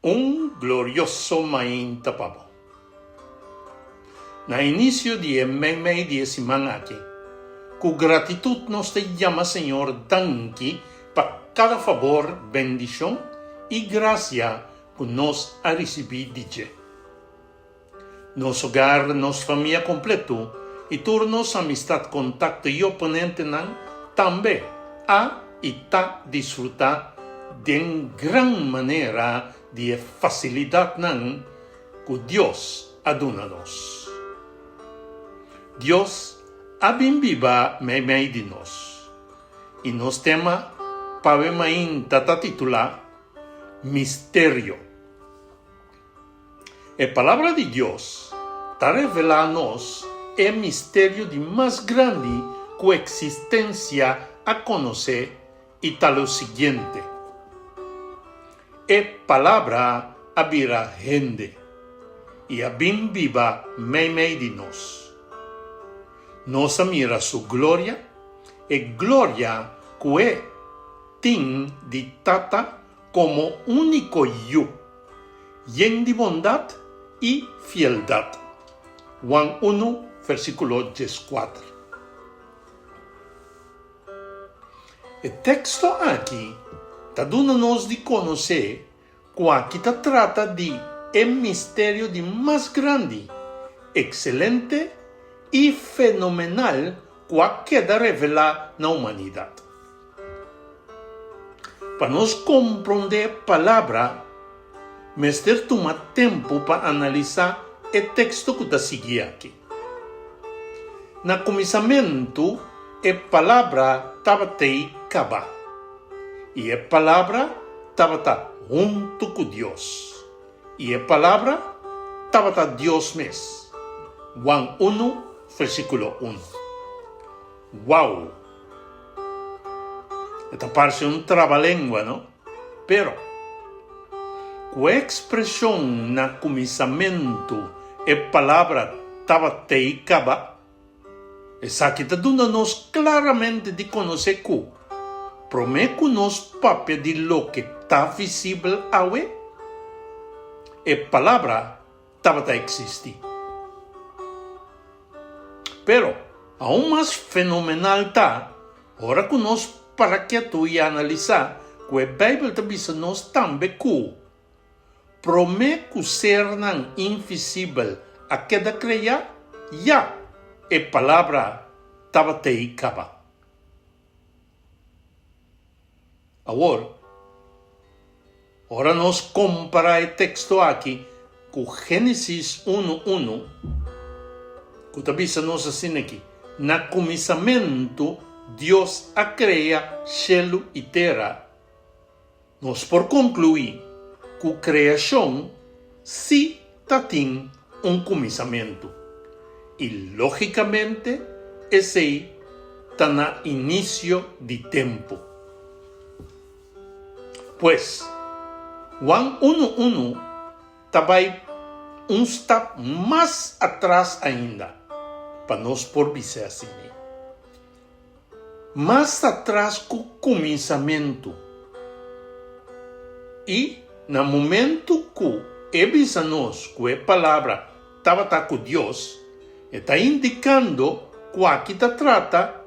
Un glorioso main tapabo. Na inicio de mei de semana aqui, com gratitud nos te llama Senhor danki para cada favor, bendição e graça que nos a receber de Je. Nos hogar, nos família completo e turnos amistad, contacto e oponente nan também a e tá desfrutar de gran maneira de facilidade nan que Deus aduna-nos. Deus abimbiba mei de nós. E nos tema pavemain tata titular Mistério. A palavra de Deus está revela a nós o mistério de mais grande que a existência a conhecer e tal o seguinte. A palavra abrirá gente e abimbiba mei de nós. Nos mira sua glória, e glória que tem de tata como único eu, lleno de bondade e fieldade. Juan 1, versículo 14. O texto aqui está dando-nos de conhecer que aqui se trata de mistério de mais grande, excelente e fenomenal que queda revelar na humanidade. Para nós compreender a palavra, mestre toma tempo para analisar o texto que está seguindo aqui. No começamento, a palavra estava te caba, e a palavra estava junto com Deus, e a palavra estava Deus mesmo. Juan 1, versículo 1. Uau! Esta parece trava-língua, não? Pero, com a expressão no começamento, a palavra estava te caba, essa aqui está dando-nos claramente de conhecer que, promete nos papel de lo que está visível agora, a palavra estava a existir. Pero, aún mais fenomenal está, ora que nós para que tu e analisar, que a Bíblia também nos também que, promete ser não invisível a cada criar, já a palavra estava te caba. Ora nós comparar o texto aqui com Gênesis 1:1, que também nos ensina aqui. No começamento, Deus a cria céu e terra. Nós por concluir que a criação sim tem começamento. E, logicamente, esse está no início de tempo. Pois, Juan 1:1 vai step mais atrás ainda, para nós por dizer assim. Mais atrás que o começamento. E, no momento que nós, que a palavra estava com Deus, está indicando que aqui se trata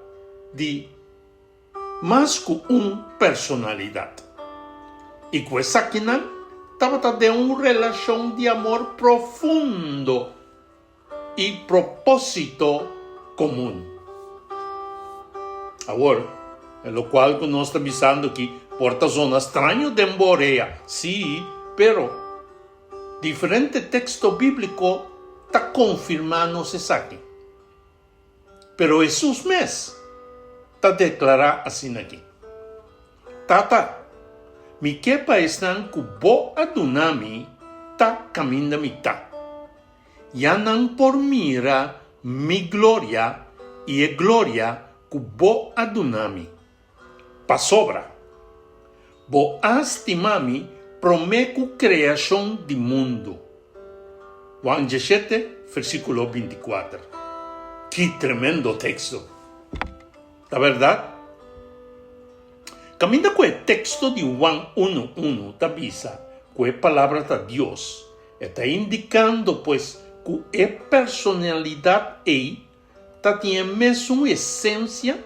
de mais que uma personalidade. E que essa aqui estava de uma relação de amor profundo e propósito comum. Agora, é o qual que nós estamos pensando que porta zona estranho de Moreia. Sim, pero diferente texto bíblico está confirmando isso aqui. Pero Jesus mesmo está declarando assim aqui. Tata, mi kepa estão que bo adunami tá caminho mitad. Ya não por mira mi glória e a glória que bo adunami. Pa sobra. Bo estimami promeco criação de mundo. Juan 17, versículo 24. Que tremendo texto. La verdade? Caminha com o texto de Juan 1:1 avisa que palabra de Dios, está indicando pues que é personalidade ei tiene mesmo essência,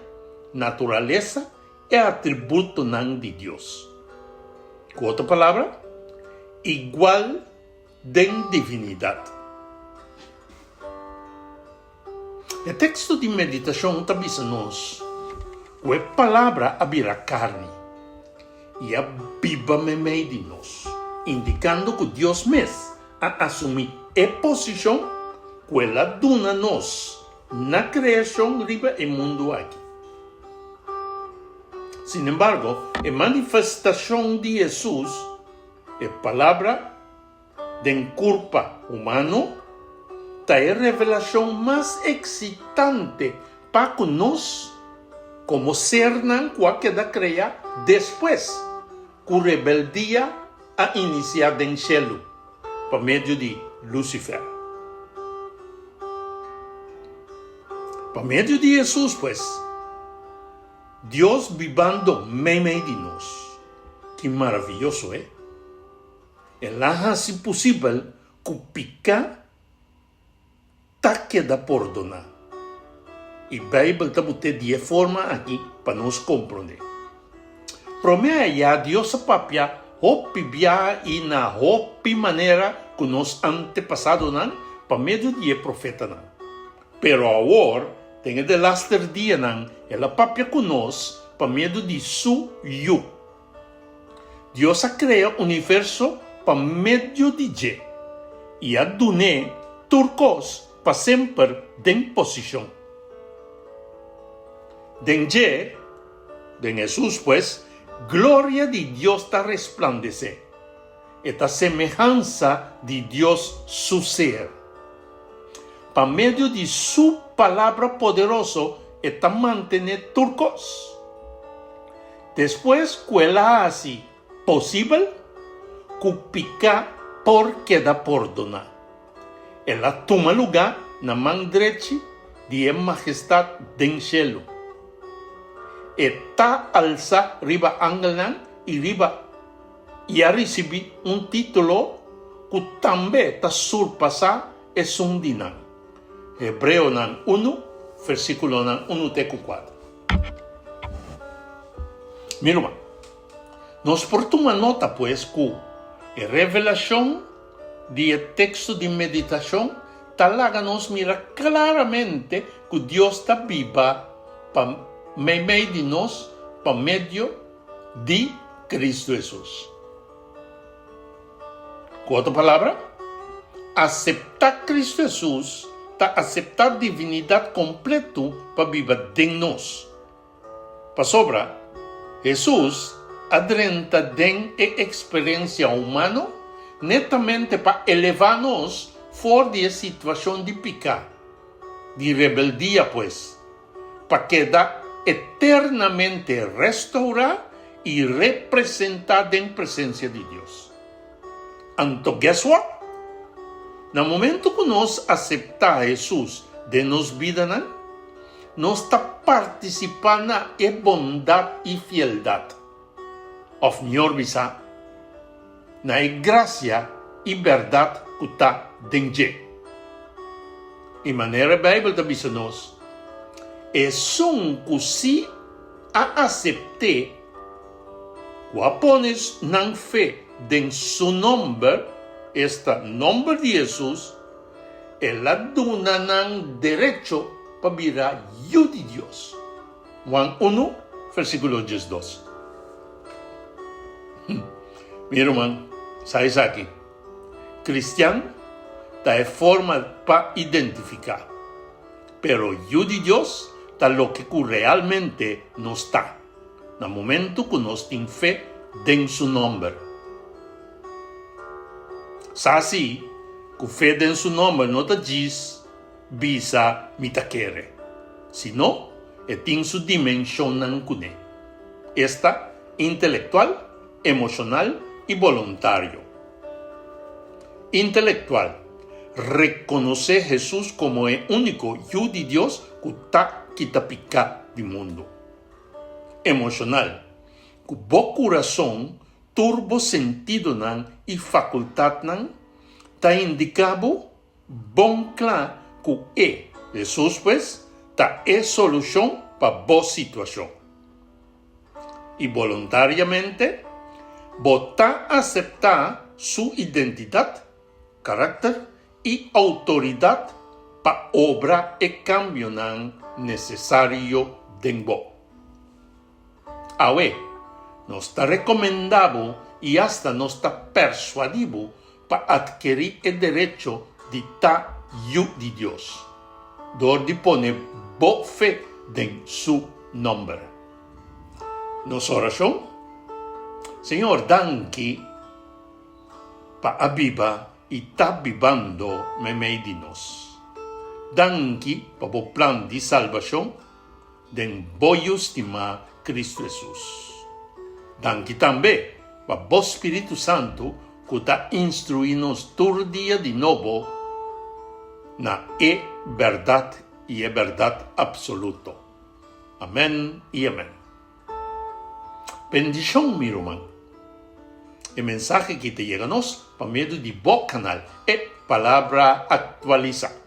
natureza e atributo de Deus. Com outra palavra, igual de divinidade. O texto de meditação está dizendo-nos que a palavra abrirá carne e a viva me meio de nós, indicando que Deus mesmo a assumir a posição que ela dona a nós na criação riba e mundo aqui. Sin embargo, a manifestação de Jesus, a palavra de corpo humano, é a revelação mais excitante para nós, como ser não qualquer criar depois que a rebeldia a iniciado em céu, por meio de Lúcifer. Por meio de Jesus, pues, Deus vivendo meio de nós. Que maravilhoso, é? Ela se possível que pica queda por donar. E a Bíblia está botando de forma aqui para nos compreender. Promeia Deus a papia hopi bia e na hopi maneira que nos antepassados não, por meio de profeta não. Pero agora tem de laster dia não, ela papia conosco por meio de su yu. Deus a cria o universo por meio de je e a duné turcos para sempre em posição. Den je, de Jesus, pues, glória de Deus está resplandecer. Esta semelhança de Deus su ser. Por meio de su palavra poderosa, está mantener turcos. Depois que ela hace possível, que pica por queda por donar. Ela toma lugar na mão direita de majestade do céu. Está alça riba angelan e a receber título que também está surpassar e um dinan. Hebreu 1, versículo 1-4. Mira, nós portamos nota, pues, que a revelação de texto de meditação talaga nos mira claramente que Deus está viva para meio de nós, por meio de Cristo Jesus. Com outra palavra, aceitar Cristo Jesus está aceitar a divinidade completa para viver em nós. Para sobra, Jesus adrenta de experiência humana netamente para elevar-nos fora de situação de pecado, de rebeldia, pues, para quedar eternamente restaurado e representado em presença de Deus. Então, guess what? No momento que nós aceitamos Jesus de nossa vida, nós estamos participando na bondade e fidelidade. Of melhor visão, na graça e verdade que está dentro. De maneira a Bíblia está dizendo-nos, é só que se a aceitar, que a pones na fé em seu nome, este nome de Jesus, ela dona direito para virar Hijo de Deus. Juan 1, versículo 12. Meu irmão, sai aqui. Cristiano é forma para identificar. Pero Hijo de Deus está lo que realmente não está. No momento que nós temos fé em seu nome. Assim, que fé em seu nome não te diz, visa, me quere. Sino, tem sua dimensão não cune. Esta, intelectual, emocional e voluntário. Intelectual, reconocer Jesus como o único Hijo de Deus que está pica do mundo. Emocional, que o coração turbo sentido nan e facultad nan, ta indicabo bon clan ku Jesus pues, ta solución pa bo situación. Y voluntariamente, vota aceptar su identidad, carácter y autoridad pa obra e cambio nan necesario denbo. Awe, nos está recomendado y hasta nos está persuadido para adquirir el derecho de ta yu de Dios, donde pone bo fe en su nombre. Nos oración, Señor, danki pa abiba y ta vivando memeidinos. Danki pa bo plan de salvación den bo estima Cristo Jesús. Danki también pa bo Espíritu Santo que ta instruinos todo día de nuevo na verdad y verdad absoluto. Amén y amén. Bendición, mi hermano. El mensaje que te llega por medio de Bo Canal es Palabra Actualizada.